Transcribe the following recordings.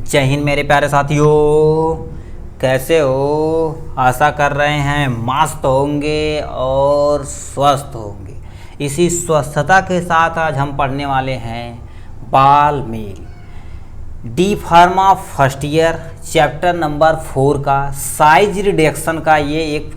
जय हिंद मेरे प्यारे साथियों, कैसे हो? आशा कर रहे हैं मस्त होंगे और स्वस्थ होंगे। इसी स्वस्थता के साथ आज हम पढ़ने वाले हैं ball mill D pharma first year chapter number 4 का साइज रिडक्शन का ये एक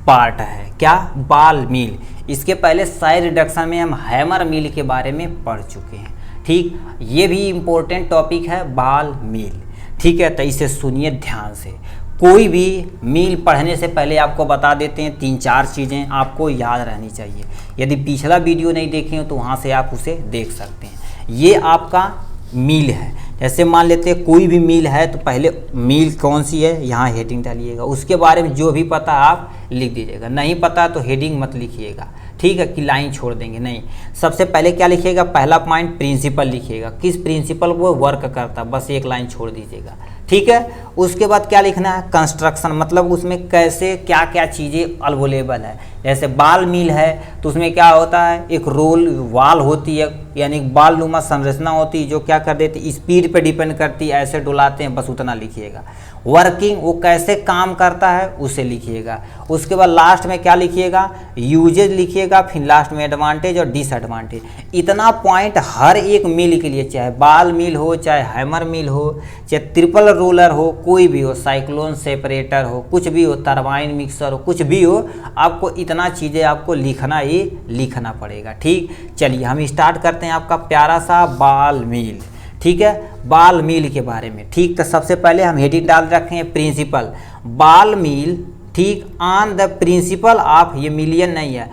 पार्ट है। क्या? बाल मील। इसके पहले साइज रिडक्शन में हम हैमर मील के बारे में पढ़ चुके हैं। ठीक, ये भी इम्पोर्टेंट टॉपिक है बाल मील। ठीक है, तो इसे सुनिए ध्यान से। कोई भी मील पढ़ने से पहले आपको बता देते हैं 3-4 चीज़ें आपको याद रहनी चाहिए। यदि पिछला वीडियो नहीं देखे हो तो वहाँ से आप उसे देख सकते हैं। ये आपका मील है। जैसे मान लेते हैं कोई भी मील है तो पहले मील कौन सी है यहाँ हेडिंग डालिएगा। उसके बारे में जो भी पता आप लिख दीजिएगा। नहीं पता तो हेडिंग मत लिखिएगा। ठीक है, कि लाइन छोड़ देंगे नहीं। सबसे पहले क्या लिखिएगा? पहला पॉइंट प्रिंसिपल लिखिएगा। किस प्रिंसिपल वो वर्क करता, बस एक लाइन छोड़ दीजिएगा। ठीक है, उसके बाद क्या लिखना है? कंस्ट्रक्शन, मतलब उसमें कैसे क्या क्या चीज़ें अवेलेबल है। जैसे बाल मील है तो उसमें क्या होता है? एक रोल वाल होती है, यानी बाल नुमा संरचना होती है जो क्या कर देती है, स्पीड पे डिपेंड करती है, ऐसे डुलाते हैं, बस उतना लिखिएगा। वर्किंग, वो कैसे काम करता है उसे लिखिएगा। उसके बाद लास्ट में क्या लिखिएगा? यूजेज लिखिएगा। फिर लास्ट में एडवांटेज और डिसएडवांटेज। इतना पॉइंट हर एक मील के लिए, चाहे बाल मील हो, चाहे हैमर मील हो, चाहे ट्रिपल रोलर हो, कोई भी हो, साइक्लोन सेपरेटर हो, कुछ भी हो, टरबाइन मिक्सर हो, कुछ भी हो, आपको इतना चीज़ें आपको लिखना ही लिखना पड़ेगा। ठीक, चलिए हम स्टार्ट करते हैं आपका प्यारा सा बाल मील। ठीक है, बाल मील के बारे में। ठीक, तो सबसे पहले हम हेडिंग डाल रखे हैं प्रिंसिपल बाल मील। ठीक, ऑन द प्रिंसिपल ऑफ, ये मिलियन नहीं है,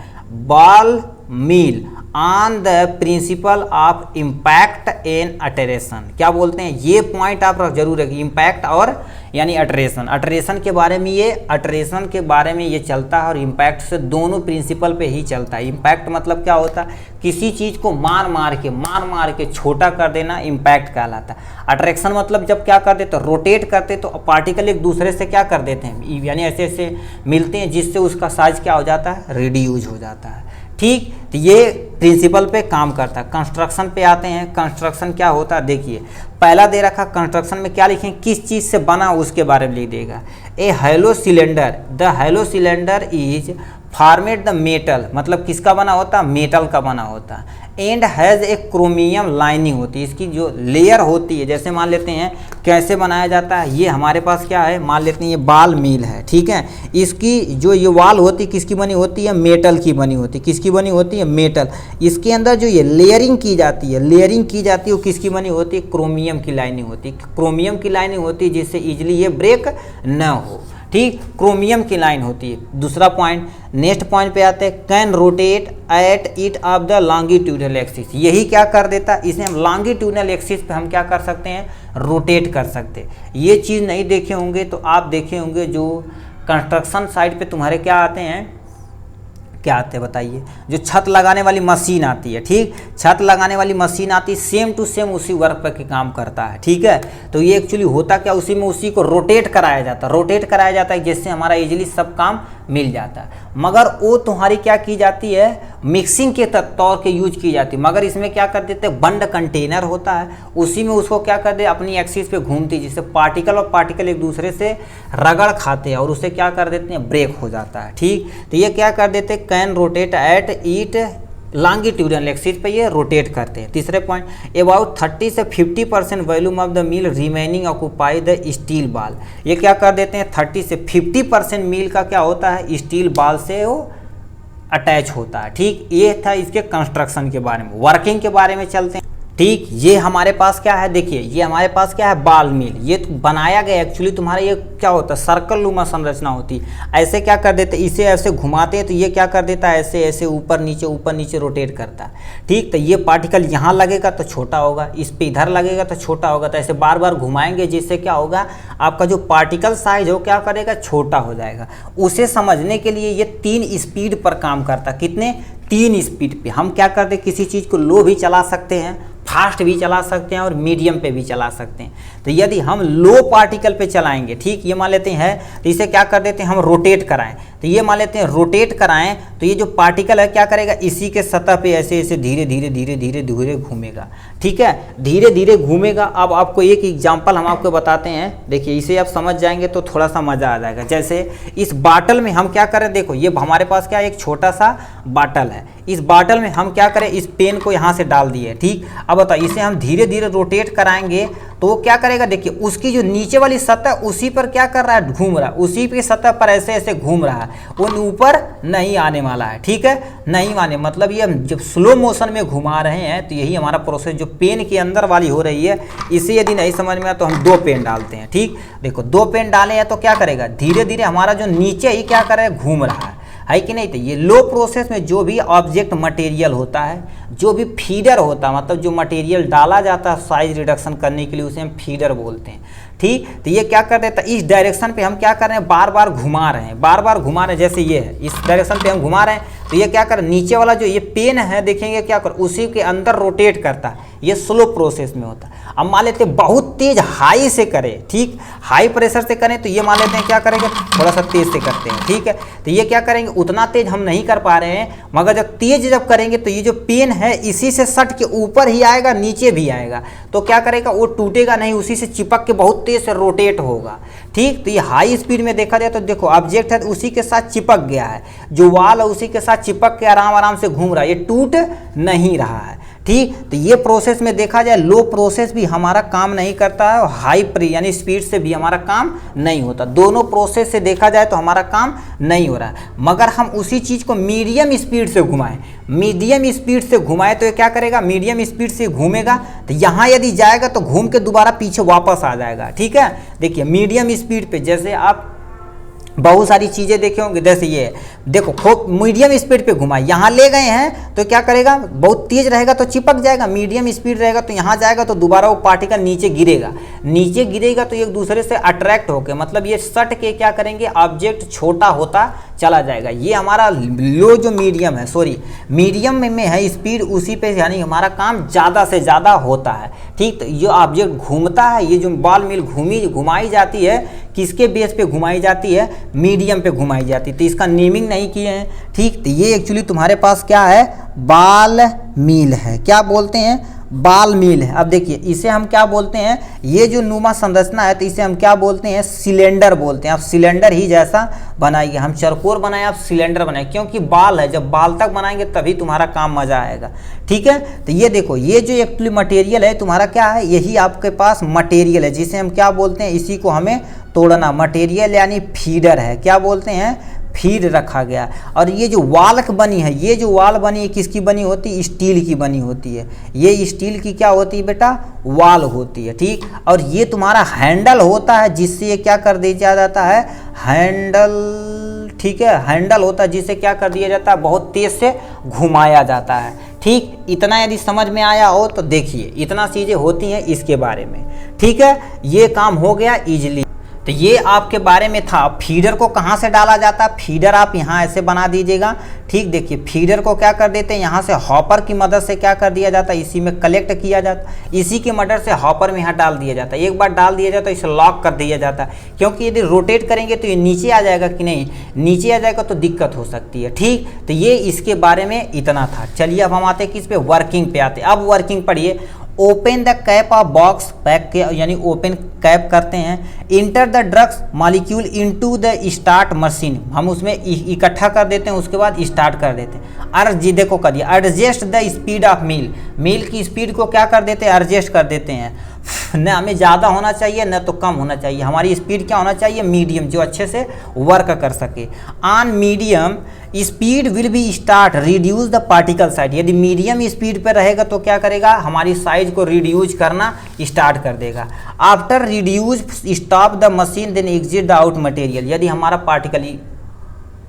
ball mill on the principle of impact and attrition. क्या बोलते हैं? ये पॉइंट आप जरूर रखिए, इम्पैक्ट और यानी अटरेशन। अटरेशन के बारे में ये, अटरेशन के बारे में ये चलता है और इम्पैक्ट से दोनों प्रिंसिपल पे ही चलता है। इम्पैक्ट मतलब क्या होता है? किसी चीज़ को मार मार के छोटा कर देना इम्पैक्ट कहलाता है। अट्रैक्शन मतलब जब क्या कर देते, रोटेट करते तो पार्टिकल एक दूसरे से क्या कर देते हैं, यानी ऐसे ऐसे मिलते हैं, जिससे उसका साइज क्या हो जाता है? रिड्यूज हो जाता है। ठीक, तो ये प्रिंसिपल पे काम करता है। कंस्ट्रक्शन पे आते हैं। कंस्ट्रक्शन क्या होता है देखिए, पहला दे रखा कंस्ट्रक्शन में क्या लिखें, किस चीज़ से बना उसके बारे में लिख देगा। A hollow cylinder, the hollow cylinder is formed the metal, मतलब किसका बना होता? मेटल का बना होता। And has a chromium lining होती है, इसकी जो लेयर होती है। जैसे मान लेते हैं कैसे बनाया जाता है, ये हमारे पास क्या है, मान लेते हैं ये बाल मील है। ठीक है, इसकी जो ये वाल होती है किसकी बनी होती है? मेटल की बनी होती है। किसकी बनी होती है? मेटल। इसके अंदर जो ये लेयरिंग की जाती है, वो किसकी बनी होती है? क्रोमियम की लाइनिंग होती है। क्रोमियम की लाइनिंग होती है जिससे इजिली ये ब्रेक न हो। ठीक, क्रोमियम की लाइन होती है। दूसरा पॉइंट, नेक्स्ट पॉइंट पे आते हैं, can rotate at it of the longitudinal axis. यही क्या कर देता है, इसे हम लॉन्गिट्यूडनल एक्सिस पे हम क्या कर सकते हैं? रोटेट कर सकते हैं। ये चीज़ नहीं देखे होंगे तो आप देखे होंगे जो कंस्ट्रक्शन साइट पे तुम्हारे क्या आते हैं, क्या आते हैं बताइए? जो छत लगाने वाली मशीन आती है। ठीक, छत लगाने वाली मशीन आती है, सेम टू सेम उसी वर्क पर काम करता है। ठीक है, तो ये एक्चुअली होता क्या, उसी में उसी को रोटेट कराया जाता है, जिससे हमारा इजीली सब काम मिल जाता है। मगर वो तुम्हारी क्या की जाती है, मिक्सिंग के तौर के यूज की जाती है। मगर इसमें क्या कर देते हैं, बंद कंटेनर होता है, उसी में उसको क्या कर दे, अपनी एक्सिस पे घूमती, जिससे पार्टिकल और पार्टिकल एक दूसरे से रगड़ खाते हैं और उससे क्या कर देते हैं, ब्रेक हो जाता है। ठीक, तो ये क्या कर देते हैं, can rotate at it longitudinal axis पे ये रोटेट करते हैं। तीसरे पॉइंट, अबाउट 30 से 50% volume of the mill remaining occupy the steel ball. ये क्या कर देते हैं, 30 से 50% मील का क्या होता है, स्टील बाल से वो अटैच होता है। ठीक, ये था इसके कंस्ट्रक्शन के बारे में। वर्किंग के बारे में चलते हैं। ठीक, ये हमारे पास क्या है, देखिए ये हमारे पास क्या है, बाल मील। ये तो बनाया गया एक्चुअली तुम्हारा, ये क्या होता है, सर्कल नुमा संरचना होती है। ऐसे क्या कर देते, इसे ऐसे घुमाते हैं तो ये क्या कर देता है, ऐसे ऐसे ऊपर नीचे रोटेट करता है। ठीक, तो ये पार्टिकल यहाँ लगेगा तो छोटा होगा, इस पे इधर लगेगा तो छोटा होगा। तो ऐसे बार बार घुमाएंगे, जिससे क्या होगा, आपका जो पार्टिकल साइज हो क्या करेगा, छोटा हो जाएगा। उसे समझने के लिए ये 3 स्पीड पर काम करता है। कितने? 3 स्पीड पे हम क्या करते हैं, किसी चीज़ को लो भी चला सकते हैं, फास्ट भी चला सकते हैं और मीडियम पे भी चला सकते हैं। तो यदि हम लो पार्टिकल पे चलाएंगे, ठीक, ये मान लेते हैं, तो इसे क्या कर देते हैं हम रोटेट कराएं, तो ये मान लेते हैं रोटेट कराएं, तो ये जो पार्टिकल है क्या करेगा, इसी के सतह पे ऐसे ऐसे धीरे धीरे धीरे धीरे धीरे घूमेगा, ठीक है, धीरे धीरे घूमेगा। अब आपको एक एग्जांपल हम आपको बताते हैं, देखिए इसे आप समझ जाएंगे तो थोड़ा सा मज़ा आ जाएगा। जैसे इस बाटल में हम क्या करें, देखो ये हमारे पास क्या एक छोटा सा बाटल है, इस बाटल में हम क्या करें, इस पेन को यहाँ से डाल दिए, ठीक। अब बताओ इसे हम धीरे धीरे रोटेट कराएंगे तो वो क्या करेगा, देखिए उसकी जो नीचे वाली सतह उसी पर क्या कर रहा है, घूम रहा है, उसी की सतह पर ऐसे ऐसे घूम रहा है, वो ऊपर नहीं आने वाला है, ठीक है, नहीं आने, मतलब ये हम जब स्लो मोशन में घुमा रहे हैं तो यही हमारा प्रोसेस जो पेन के अंदर वाली हो रही है। इसे यदि नहीं समझ में आया तो हम 2 पेन डालते हैं, ठीक, देखो 2 पेन डाले हैं तो क्या करेगा, धीरे धीरे हमारा जो नीचे ही क्या कर रहा है, घूम रहा है कि नहीं। तो ये लो प्रोसेस में जो भी ऑब्जेक्ट मटेरियल होता है, जो भी फीडर होता है, मतलब जो मटेरियल डाला जाता है साइज रिडक्शन करने के लिए, उसे हम फीडर बोलते हैं, ठीक। तो ये क्या कर देता है, इस डायरेक्शन पे हम क्या कर रहे हैं, बार बार घुमा रहे हैं, बार बार घुमा रहे हैं, जैसे ये है इस डायरेक्शन पे हम घुमा रहे हैं, तो ये क्या कर, नीचे वाला जो ये पेन है देखेंगे क्या कर, उसी के अंदर रोटेट करता है, ये स्लो प्रोसेस में होता है। अब मान लेते हैं बहुत तेज हाई से करें, ठीक, हाई प्रेशर से करें, तो ये मान लेते हैं क्या करेंगे, थोड़ा सा तेज से करते हैं, ठीक है, तो ये क्या करेंगे, उतना तेज हम नहीं कर पा रहे हैं, मगर जब तेज जब करेंगे तो ये जो पेन है इसी से सट के ऊपर ही आएगा, नीचे भी आएगा, तो क्या करेगा, वो टूटेगा नहीं, उसी से चिपक के बहुत तेज से रोटेट होगा, ठीक। तो ये हाई स्पीड में देखा जाए तो देखो ऑब्जेक्ट है उसी के साथ चिपक गया है, जो वाल है उसी के साथ चिपक के आराम आराम से घूम रहा है, ये टूट नहीं रहा है, ठीक। तो ये प्रोसेस में देखा जाए लो प्रोसेस भी हमारा काम नहीं करता है और हाई यानी स्पीड से भी हमारा काम नहीं होता। दोनों प्रोसेस से देखा जाए तो हमारा काम नहीं हो रहा है, मगर हम उसी चीज़ को मीडियम स्पीड से घुमाएं, मीडियम स्पीड से घुमाए तो ये क्या करेगा, मीडियम स्पीड से घूमेगा, तो यहाँ यदि जाएगा तो घूम के दोबारा पीछे वापस आ जाएगा, ठीक है। देखिए मीडियम स्पीड पे जैसे आप बहुत सारी चीज़ें देखे होंगे, जैसे ये देखो खूब मीडियम स्पीड पे घुमा, यहाँ ले गए हैं तो क्या करेगा, बहुत तेज रहेगा तो चिपक जाएगा, मीडियम स्पीड रहेगा तो यहाँ जाएगा तो दोबारा वो पार्टिकल नीचे गिरेगा, नीचे गिरेगा तो एक दूसरे से अट्रैक्ट होकर, मतलब ये सट के क्या करेंगे, ऑब्जेक्ट छोटा होता चला जाएगा। ये हमारा लो जो मीडियम है, सॉरी मीडियम में है स्पीड, उसी पे यानी हमारा काम ज़्यादा से ज़्यादा होता है, ठीक। तो ये ऑब्जेक्ट घूमता है, ये जो बॉल मिल घुमाई जाती है, किसके बेस पे घुमाई जाती है, मीडियम पे घुमाई जाती है, तो इसका नेमिंग नहीं किए हैं, ठीक। तो ये एक्चुअली तुम्हारे पास क्या है, बॉल मिल है, क्या बोलते हैं, बॉल मिल है। अब देखिए इसे हम क्या बोलते हैं, ये जो नुमा संरचना है तो इसे हम क्या बोलते हैं, सिलेंडर बोलते हैं। आप सिलेंडर ही जैसा बनाइए, हम चरकोर बनाए आप सिलेंडर बनाए, क्योंकि बाल है, जब बाल तक बनाएंगे तभी तुम्हारा काम मजा आएगा, ठीक है। तो ये देखो ये जो एक्चुअली मटेरियल है तुम्हारा क्या है, यही आपके पास मटेरियल है, जिसे हम क्या बोलते हैं, इसी को हमें तोड़ना, मटेरियल यानी फीडर है, क्या बोलते हैं, फीड रखा गया। और ये जो वाल्क बनी है, ये जो वाल बनी है किसकी बनी होती है, स्टील की बनी होती है, ये स्टील की क्या होती है बेटा, वाल होती है, ठीक। और ये तुम्हारा हैंडल होता है, जिससे ये क्या कर दिया जाता है, हैंडल, ठीक है, हैंडल होता है जिसे क्या कर दिया जाता है, बहुत तेज से घुमाया जाता है, ठीक। इतना यदि समझ में आया हो तो देखिए इतना चीज़ें होती हैं इसके बारे में, ठीक है। ये काम हो गया इजीली। तो ये आपके बारे में था। फीडर को कहाँ से डाला जाता है, फीडर आप यहाँ ऐसे बना दीजिएगा, ठीक। देखिए फीडर को क्या कर देते हैं, यहाँ से हॉपर की मदद से क्या कर दिया जाता है, इसी में कलेक्ट किया जाता है, इसी की मदद से हॉपर में यहाँ डाल दिया जाता है। एक बार डाल दिया जाता है इसे लॉक कर दिया जाता है, क्योंकि यदि रोटेट करेंगे तो ये नीचे आ जाएगा कि नहीं, नीचे आ जाएगा तो दिक्कत हो सकती है, ठीक। तो ये इसके बारे में इतना था। चलिए अब हम आते हैं किस पे, वर्किंग पे आते हैं। अब वर्किंग पढ़िए। Open the cap of box, pack के यानी ओपन कैप करते हैं। Enter the drugs molecule into the start machine, हम उसमें इकट्ठा कर देते हैं, उसके बाद स्टार्ट कर देते हैं। देखो कर दिया, adjust the speed of mill, mill की स्पीड को क्या कर देते हैं, एडजस्ट कर देते हैं। न हमें ज़्यादा होना चाहिए न तो कम होना चाहिए, हमारी स्पीड क्या होना चाहिए, मीडियम, जो अच्छे से वर्क कर सके। On medium speed will be start reduce the particle size, यदि मीडियम स्पीड पर रहेगा तो क्या करेगा, हमारी साइज को रिड्यूस करना स्टार्ट कर देगा। After reduce stop the machine then exit the out material, यदि हमारा पार्टिकल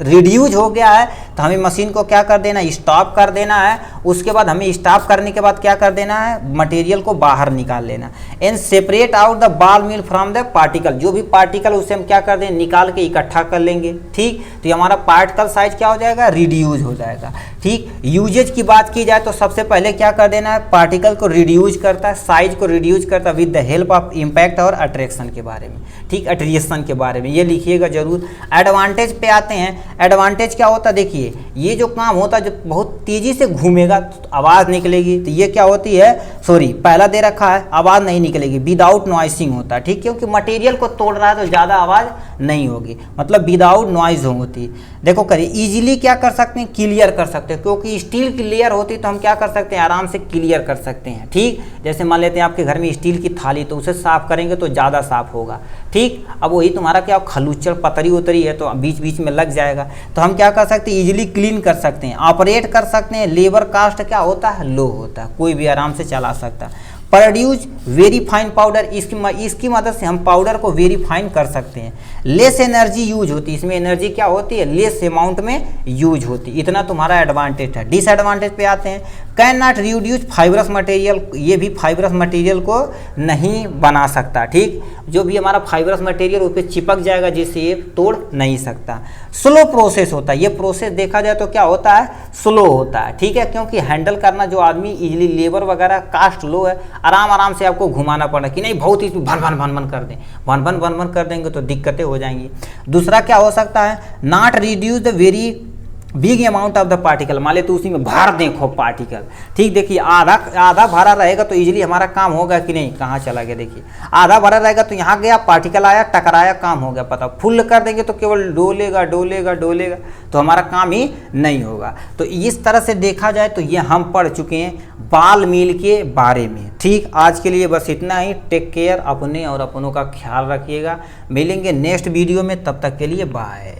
रिड्यूज हो गया है तो हमें मशीन को क्या कर देना है, स्टॉप कर देना है। उसके बाद हमें स्टॉप करने के बाद क्या कर देना है, मटेरियल को बाहर निकाल लेना and separate out the ball mill from the particle. जो भी पार्टिकल उसे हम क्या कर दें, निकाल के इकट्ठा कर लेंगे। ठीक, तो ये हमारा पार्टिकल साइज क्या हो जाएगा, रिड्यूज हो जाएगा। ठीक, यूजेज की बात की जाए तो सबसे पहले क्या कर देना है, पार्टिकल को रिड्यूज करता है, साइज को रिड्यूज करता है with the help of impact और अट्रैक्शन के बारे में। ठीक, अट्रिएशन के बारे में ये लिखिएगा जरूर। एडवांटेज पे आते हैं। एडवांटेज क्या होता है, देखिए ये जो काम होता है, जो बहुत तेजी से घूमेगा तो आवाज़ निकलेगी, तो ये क्या होती है, सॉरी पहला दे रखा है आवाज़ नहीं निकलेगी, विदाउट नॉइसिंग होता है। ठीक, क्योंकि मटेरियल को तोड़ रहा है तो ज़्यादा आवाज़ नहीं होगी, मतलब विदाउट नॉइज होती। देखो करिए, इजीली क्या कर सकते हैं, क्लियर कर सकते हैं, क्योंकि स्टील की लेयर होती तो हम क्या कर सकते हैं, आराम से क्लियर कर सकते हैं। ठीक, जैसे मान लेते हैं आपके घर में स्टील की थाली, तो उसे साफ करेंगे तो ज़्यादा साफ होगा। ठीक, अब वही तुम्हारा क्या खलुच्चर पतरी उतरी है तो बीच बीच में लग जाएगा, तो हम क्या कर सकते हैं, इजीली क्लीन कर सकते हैं, ऑपरेट कर सकते हैं। लेबर कास्ट क्या होता है, लो होता है, कोई भी आराम से चला सकता है। प्रोड्यूस वेरी फाइन पाउडर, इसकी मदद से हम पाउडर को वेरी फाइन कर सकते हैं। लेस एनर्जी यूज होती है, इसमें एनर्जी क्या होती है, लेस अमाउंट में यूज होती है। इतना तुम्हारा एडवांटेज है। डिसएडवांटेज पे आते हैं। Can not reduce fibrous material, ये भी फाइबरस मटेरियल को नहीं बना सकता। ठीक, जो भी हमारा फाइबरस मटेरियल उस पर चिपक जाएगा, जिससे ये तोड़ नहीं सकता। स्लो प्रोसेस होता है, ये प्रोसेस देखा जाए तो क्या होता है, स्लो होता है। ठीक है, क्योंकि हैंडल करना जो आदमी इजीली, लेबर वगैरह कास्ट लो है, आराम से आपको घुमाना पड़ा कि नहीं, बहुत ही भन भन कर दें, भन कर देंगे तो दिक्कतें हो जाएंगी। दूसरा क्या हो सकता है, not reduce the very big amount of the particle, मान ले तो उसी में भर दें खूब पार्टिकल। ठीक, देखिए आधा भरा रहेगा तो इजीली हमारा काम होगा कि नहीं, कहाँ चला गया, देखिए आधा भरा रहेगा तो यहाँ गया पार्टिकल आया, टकराया, काम हो गया। पता, फुल कर देंगे तो केवल डोलेगा तो हमारा काम ही नहीं होगा। तो इस तरह से देखा जाए तो ये हम पढ़ चुके हैं बॉल मिल के बारे में। ठीक, आज के लिए बस इतना ही। टेक केयर, अपने और अपनों का ख्याल रखिएगा। मिलेंगे नेक्स्ट वीडियो में, तब तक के लिए बाय।